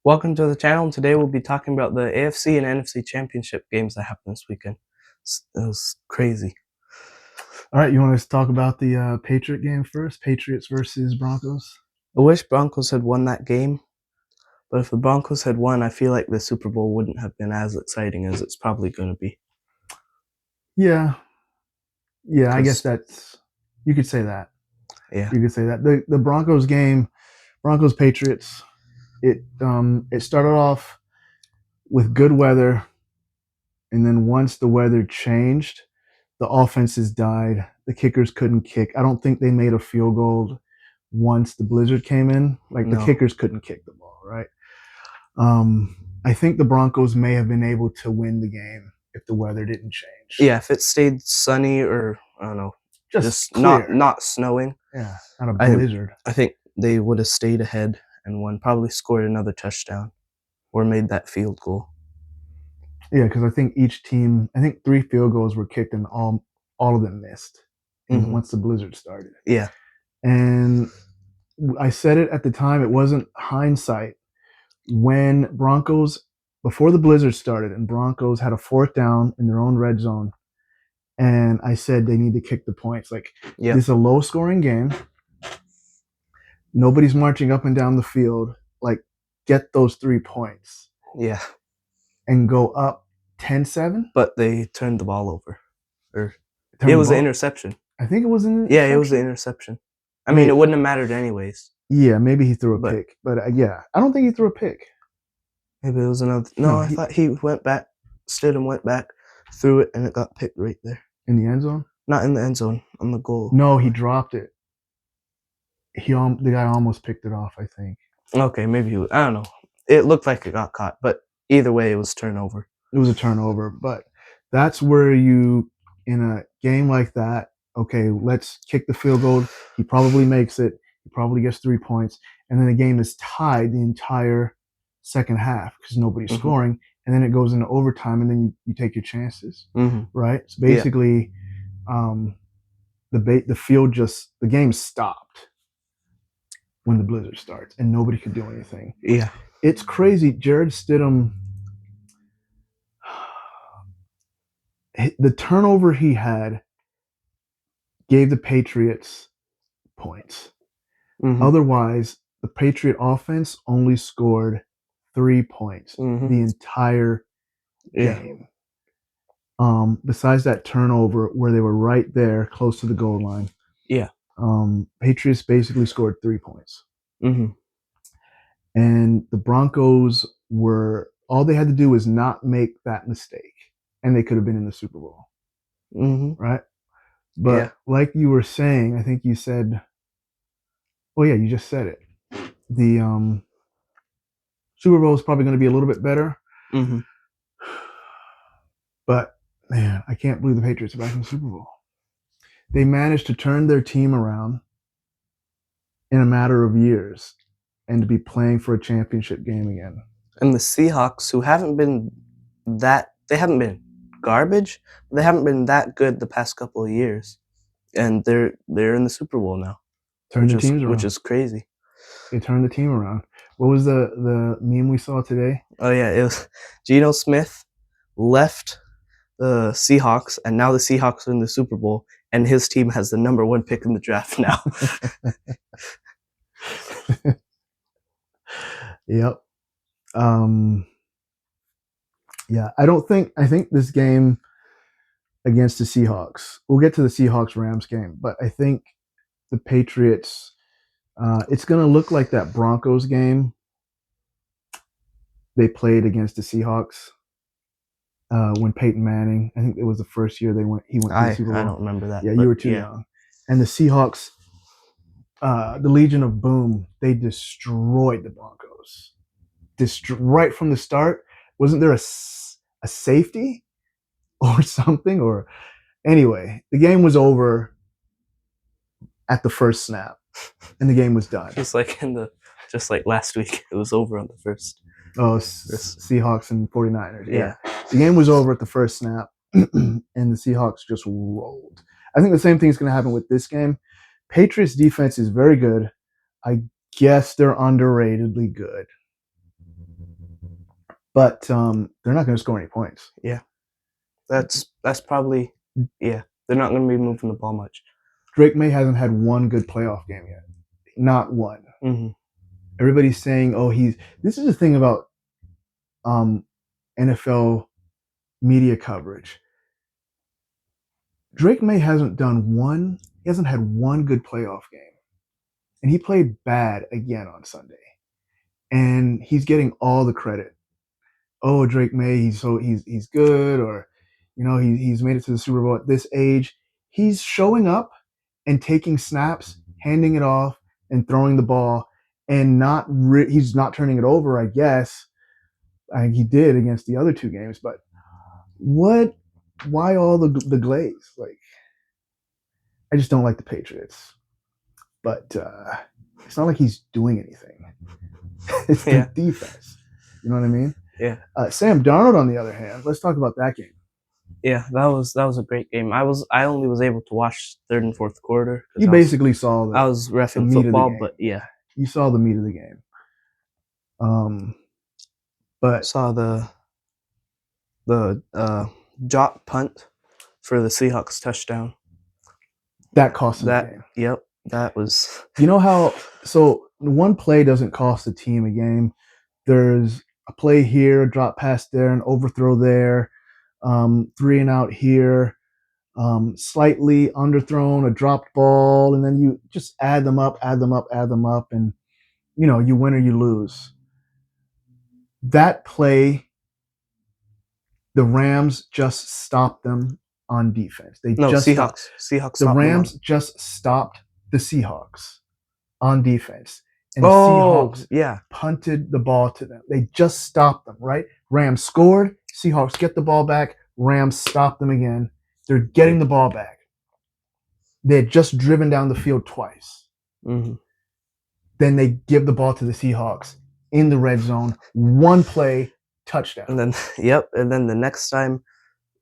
Welcome to the channel. Today we'll be talking about the AFC and NFC championship games that happened this weekend. It was crazy. All right, you want us to talk about the Patriot game first? Patriots versus Broncos? I wish Broncos had won that game, but if the Broncos had won, I feel like the Super Bowl wouldn't have been as exciting as it's probably going to be. Yeah, I guess you could say that. Yeah. You could say that. The Broncos game, Broncos Patriots, it started off with good weather, and then once the weather changed, the offenses died. The kickers couldn't kick. I don't think they made a field goal once the blizzard came in. The kickers couldn't kick the ball, right? I think the Broncos may have been able to win the game if the weather didn't change. Yeah, if it stayed sunny or, I don't know, just not snowing. Yeah, not a blizzard. I think they would have stayed ahead and won, probably scored another touchdown or made that field goal. Yeah, because I think each team, 3 field goals were kicked and all of them missed once the blizzard started. Yeah. And I said it at the time, it wasn't hindsight. When Broncos, before the blizzard started, and Broncos had a 4th down in their own red zone, and I said they need to kick the points. This is a low-scoring game. Nobody's marching up and down the field. Get those 3 points. Yeah. And go up 10-7. But they turned the ball over. It was an interception. I think it was an interception. Yeah, it was an interception. I mean, it wouldn't have mattered anyways. Yeah, maybe he threw a pick. But yeah, I don't think he threw a pick. Maybe it was another. No, I thought he went back, Stidham went back, threw it, and it got picked right there. In the end zone? Not in the end zone, on the goal. No, he dropped it. The guy almost picked it off, I think. Okay, maybe he was. I don't know. It looked like it got caught, but either way, it was turnover. It was a turnover, but that's where you, in a game like that, okay, let's kick the field goal. He probably makes it. He probably gets 3 points. And then the game is tied the entire second half because nobody's scoring. And then it goes into overtime, and then you take your chances, right? So basically, the game stopped when the blizzard starts, and nobody could do anything. Yeah. It's crazy. Jared Stidham, the turnover he had gave the Patriots points. Otherwise, the Patriot offense only scored 3 points the entire game. Besides that turnover where they were right there close to the goal line. Yeah. Patriots basically scored 3 points. And the Broncos all they had to do was not make that mistake, and they could have been in the Super Bowl. Right? But like you were saying, I think you said, you just said it. The Super Bowl is probably going to be a little bit better. But, man, I can't believe the Patriots are back in the Super Bowl. They managed to turn their team around in a matter of years and to be playing for a championship game again. And the Seahawks, who haven't been garbage, but they haven't been that good the past couple of years. And they're in the Super Bowl now. Which is crazy. They turned the team around. What was the meme we saw today? Oh, yeah. It was Geno Smith left the Seahawks, and now the Seahawks are in the Super Bowl, and his team has the number 1 pick in the draft now. Yep. Yeah, I think this game against the Seahawks, we'll get to the Seahawks-Rams game, but I think the Patriots, it's going to look like that Broncos game they played against the Seahawks when Peyton Manning, I think it was the first year he went to the Super Bowl. I don't remember that. Yeah, you were too young. And the Seahawks, the Legion of Boom, they destroyed the Broncos. Right from the start. Wasn't there a safety or something? Or anyway, the game was over at the first snap, and the game was done. Just like last week, it was over on the first. Oh, Seahawks and 49ers. Yeah. The game was over at the first snap, and the Seahawks just rolled. I think the same thing is going to happen with this game. Patriots defense is very good. I guess they're underratedly good. but they're not going to score any points. That's probably they're not going to be moving the ball much. Drake May hasn't had one good playoff game yet. Not one. Mm-hmm. Everybody's saying, "Oh, This is the thing about NFL media coverage. Drake May hasn't had one good playoff game, and he played bad again on Sunday, and he's getting all the credit. Oh, Drake May, he's good, or he's made it to the Super Bowl at this age. He's showing up and taking snaps, handing it off, and throwing the ball, and he's not turning it over. I guess he did against the other two games, but what? Why all the glaze? Like, I just don't like the Patriots, but it's not like he's doing anything. It's the defense. You know what I mean? Yeah. Sam Darnold, on the other hand, let's talk about that game. Yeah, that was a great game. I only was able to watch third and fourth quarter. You basically saw I was reffing football, but yeah, you saw the meat of the game. But saw the drop punt for the Seahawks touchdown. That cost them the game. Yep, that was. You know how? So one play doesn't cost the team a game. There's a play here, a drop pass there, an overthrow there, 3 and out here, slightly underthrown, a dropped ball, and then you just add them up, and you win or you lose. That play, the Rams just stopped them on defense. Seahawks. The Rams just stopped the Seahawks on defense. And the Seahawks punted the ball to them. They just stopped them, right? Rams scored. Seahawks get the ball back. Rams stop them again. They're getting the ball back. They had just driven down the field twice. Mm-hmm. Then they give the ball to the Seahawks in the red zone. One play, touchdown. And then, and then the next time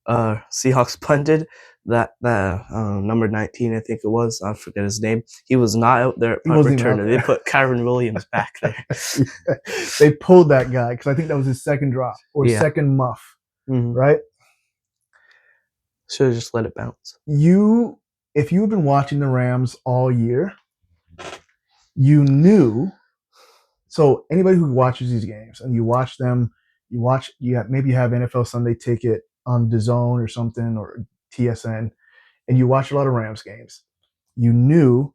Seahawks punted, that number 19, I think it was, I forget his name, he was not out there at punt returner. They put Kyron Williams back there. They pulled that guy because I think that was his second drop or second muff, right? Should have just let it bounce. If you've been watching the Rams all year, you knew. So anybody who watches these games and you watch them, maybe you have NFL Sunday Ticket on DAZN or something, or TSN, and you watch a lot of Rams games, you knew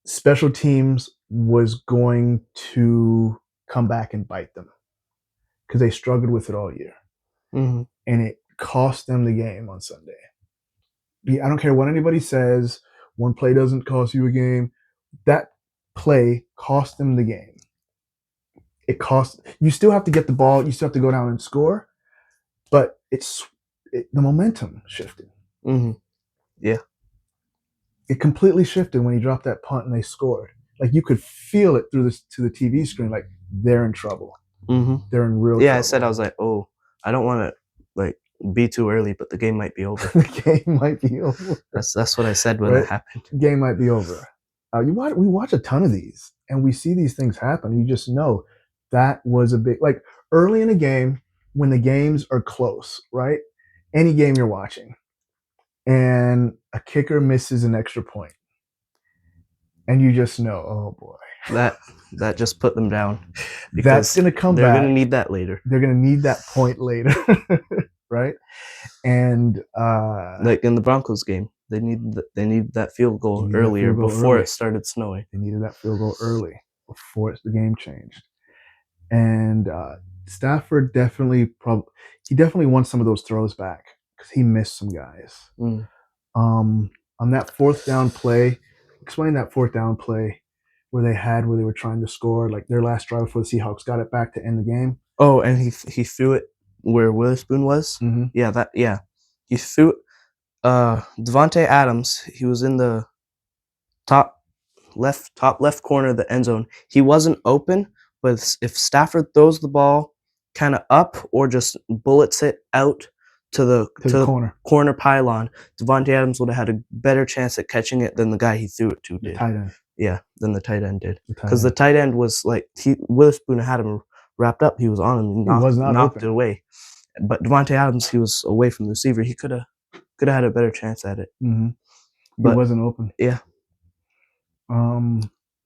special teams was going to come back and bite them because they struggled with it all year. Mm-hmm. And it cost them the game on Sunday. I don't care what anybody says, one play doesn't cost you a game. That play cost them the game. You still have to get the ball, you still have to go down and score, but the momentum shifted. Mm-hmm. Yeah. It completely shifted when he dropped that punt and they scored. Like, you could feel it to the TV screen, like they're in trouble. Mm-hmm. They're in real trouble. I was like, oh, I don't want to be too early, but the game might be over. The game might be over. That's what I said when it happened. The game might be over. We watch a ton of these, and we see these things happen. You just know that was a big, like, early in a game when the games are close, right? Any game you're watching, and a kicker misses an extra point, and you just know, oh boy, that just put them down. That's going to come back. They're going to need that later. They're going to need that point later, right? And like in the Broncos game, they need that field goal earlier before it started snowing. They needed that field goal early before the game changed. And Stafford definitely wants some of those throws back because he missed some guys. On that fourth down play, explain that fourth down play where they were trying to score, like their last drive before the Seahawks got it back to end the game. Oh, and he threw it where Witherspoon was. Mm-hmm. He threw it. Devontae Adams, he was in the top left corner of the end zone. He wasn't open, but if Stafford throws the ball kind of up or just bullets it out to the corner pylon, Devontae Adams would have had a better chance at catching it than the guy he threw it to did. The tight end. Yeah, than the tight end did. Because the tight end was like, Witherspoon had him wrapped up, he was on him. He was not knocked open. it away. But Davante Adams, he was away from the receiver. He could have had a better chance at it. Mm-hmm. He But wasn't open. yeah.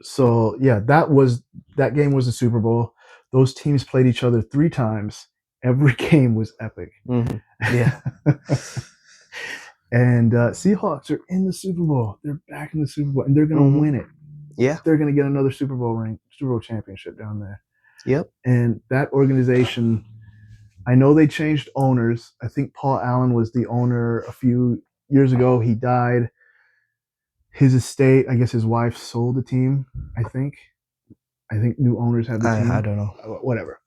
So yeah, that game was the Super Bowl. Those teams played each other 3 times. Every game was epic. Mm-hmm. Yeah. And Seahawks are in the Super Bowl. They're back in the Super Bowl, and they're going to win it. Yeah. They're going to get another Super Bowl championship down there. Yep. And that organization, I know they changed owners. I think Paul Allen was the owner a few years ago. He died. His estate, I guess his wife sold the team, I think. I think new owners have the team. I don't know. Whatever.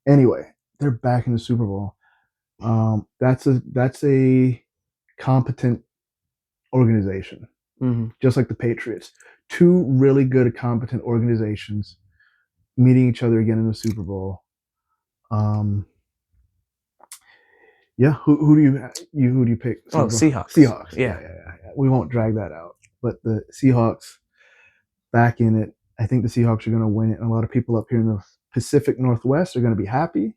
Anyway, they're back in the Super Bowl. That's a competent organization, just like the Patriots. 2 really good, competent organizations meeting each other again in the Super Bowl. Yeah, who do you pick? Oh, Seahawks. Seahawks. Yeah. We won't drag that out. But the Seahawks back in it. I think the Seahawks are going to win it. And a lot of people up here in the Pacific Northwest are going to be happy.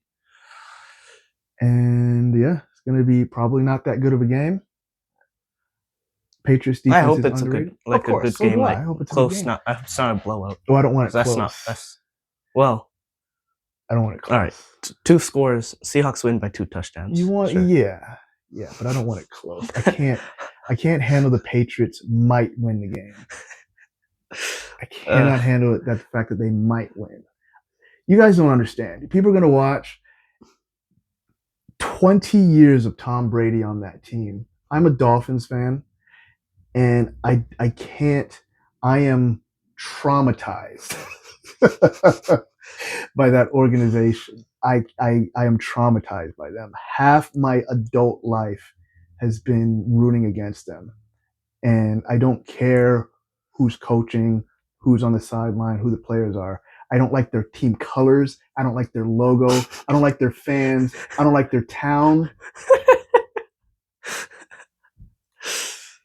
And yeah, it's going to be probably not that good of a game. Patriots defense. I hope is it's underrated. a good game, like I hope it's close. a good game. It's not a blowout. Oh, I don't want it That's close. Well. I don't want it close. All right, 2 scores. Seahawks win by 2 touchdowns. You want, sure. Yeah, but I don't want it close. I can't handle the Patriots might win the game. I cannot handle it. That the fact that they might win. You guys don't understand. People are going to watch 20 years of Tom Brady on that team. I'm a Dolphins fan, and I can't. I am traumatized by that organization. I am traumatized by them. Half my adult life has been rooting against them, and I don't care who's coaching, who's on the sideline, who the players are. I don't like their team colors. I don't like their logo. I don't like their fans. I don't like their town.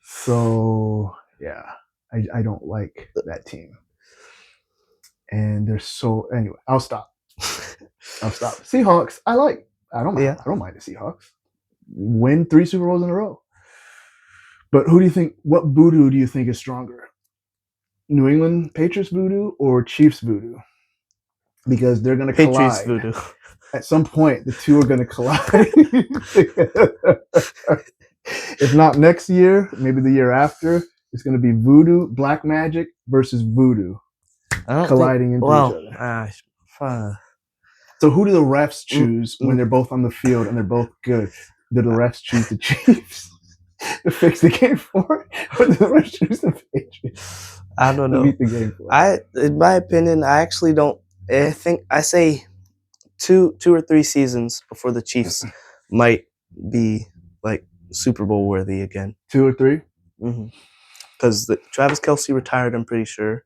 So yeah, I don't like that team. And they're so anyway. I'll stop. Seahawks. I don't mind. Yeah. I don't mind the Seahawks. Win 3 Super Bowls in a row. But who do you think? What voodoo do you think is stronger? New England Patriots voodoo or Chiefs voodoo? Because they're going to collide. Patriots voodoo. At some point, the 2 are going to collide. If not next year, maybe the year after, it's going to be voodoo, black magic versus voodoo colliding into each other. So who do the refs choose when they're both on the field and they're both good? Do the refs choose the Chiefs to fix the game for it, or do the refs choose the Patriots? I don't know. To beat the game for it? In my opinion, I actually don't. I think I say 2 or 3 seasons before the Chiefs might be like Super Bowl worthy again. 2 or 3? Because Travis Kelce retired, I'm pretty sure.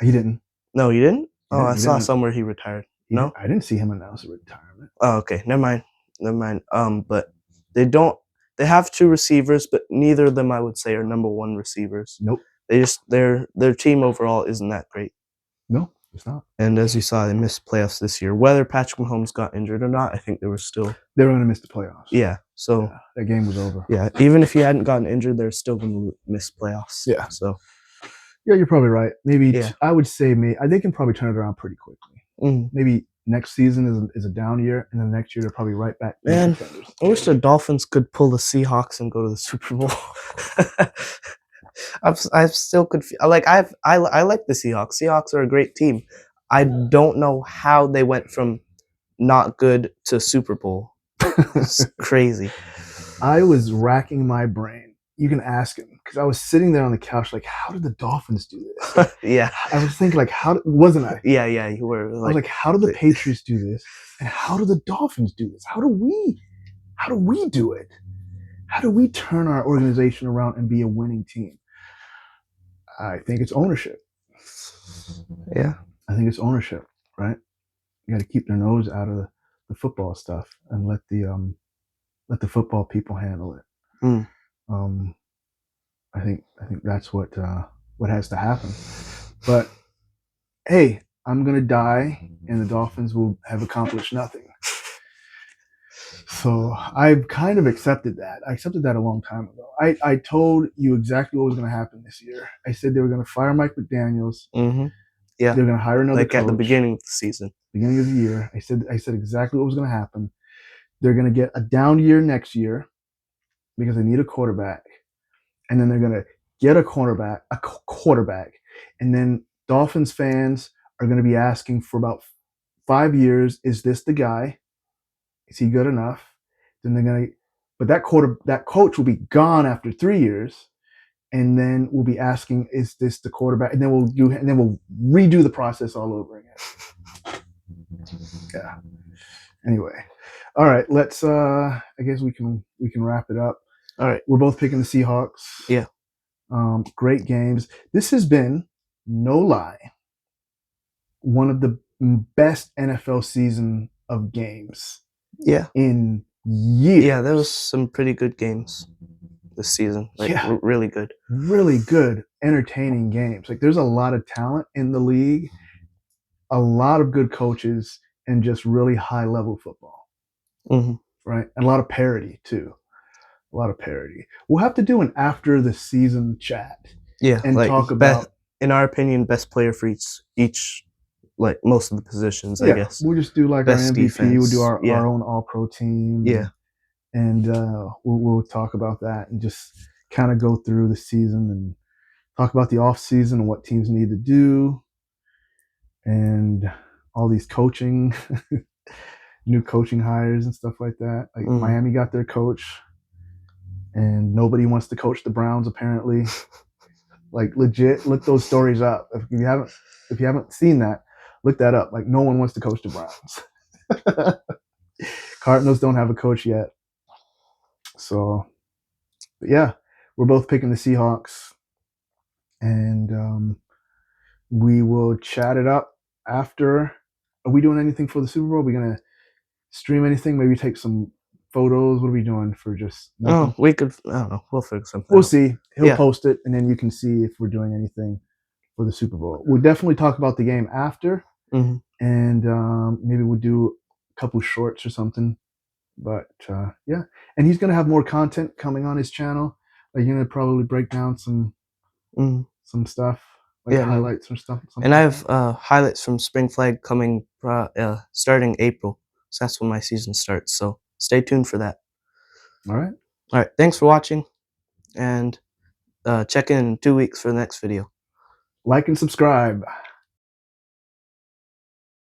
He didn't. No, you didn't? I saw somewhere he retired. No? I didn't see him announce a retirement. Oh, okay. Never mind. But they don't. They have 2 receivers, but neither of them, I would say, are number 1 receivers. Nope. They just their team overall isn't that great. No, it's not. And as you saw, they missed playoffs this year. Whether Patrick Mahomes got injured or not, I think they were going to miss the playoffs. Yeah. So that game was over. Yeah. Even if he hadn't gotten injured, they're still going to miss playoffs. Yeah. So. Yeah, you're probably right. Maybe I would say they can probably turn it around pretty quickly. Maybe next season is a down year, and then next year they're probably right back. Man, I wish the Dolphins could pull the Seahawks and go to the Super Bowl. I still could feel like I like the Seahawks. Seahawks are a great team. I don't know how they went from not good to Super Bowl. It's crazy. I was racking my brain. You can ask him, because I was sitting there on the couch like, how did the Dolphins do this? Yeah. I was thinking like, wasn't I? Yeah, you were. I was like, how do the Patriots do this? And how do the Dolphins do this? How do we do it? How do we turn our organization around and be a winning team? I think it's ownership. Yeah. I think it's ownership, right? You got to keep their nose out of the football stuff and let the football people handle it. I think that's what has to happen. But hey, I'm gonna die, and the Dolphins will have accomplished nothing. So I've kind of accepted that. I accepted that a long time ago. I told you exactly what was going to happen this year. I said they were going to fire Mike McDaniels. Mm-hmm. Yeah. They were going to hire another like coach. at the beginning of the season. Beginning of the year. I said exactly what was going to happen. They're going to get a down year next year because they need a quarterback. And then they're going to get a quarterback. And then Dolphins fans are going to be asking for about 5 years, is this the guy? Is he good enough? Then they're going to, but that coach will be gone after 3 years. And then we'll be asking, is this the quarterback? And then we'll redo the process all over again. Yeah. Anyway. All right, let's I guess we can wrap it up. All right. We're both picking the Seahawks. Yeah. Great games. This has been, no lie, one of the best NFL season of games. Yeah. In years. Yeah, there was some pretty good games this season. Really good. Really good, entertaining games. Like, there's a lot of talent in the league, a lot of good coaches, and just really high level football. Mm-hmm. Right? And a lot of parity too. A lot of parity. We'll have to do an after the season chat. Yeah, and talk about, in our opinion, best player for each like most of the positions. I guess we'll just do like best our MVP. Defense. We'll do our own All Pro team. Yeah, and we'll talk about that and just kind of go through the season and talk about the off season and what teams need to do, and all these coaching. New coaching hires and stuff like that. Like Miami got their coach, and nobody wants to coach the Browns apparently. Like, legit, look those stories up. If you haven't seen that, look that up. Like, no one wants to coach the Browns. Cardinals don't have a coach yet. So, but yeah, we're both picking the Seahawks, and we will chat it up after. Are we doing anything for the Super Bowl? Are we gonna stream anything? Maybe take some photos. What are we doing for just nothing? Oh, we could, I don't know. We'll figure something We'll out. see. He'll post it, and then you can see if we're doing anything for the Super Bowl. We'll definitely talk about the game after, and maybe we'll do a couple shorts or something. But yeah, and he's gonna have more content coming on his channel. Like, you're gonna probably break down some stuff, like highlights or stuff. And I have highlights from Spring Flag coming starting April. So that's when my season starts. So stay tuned for that. All right. All right. Thanks for watching, and check in 2 weeks for the next video. Like and subscribe.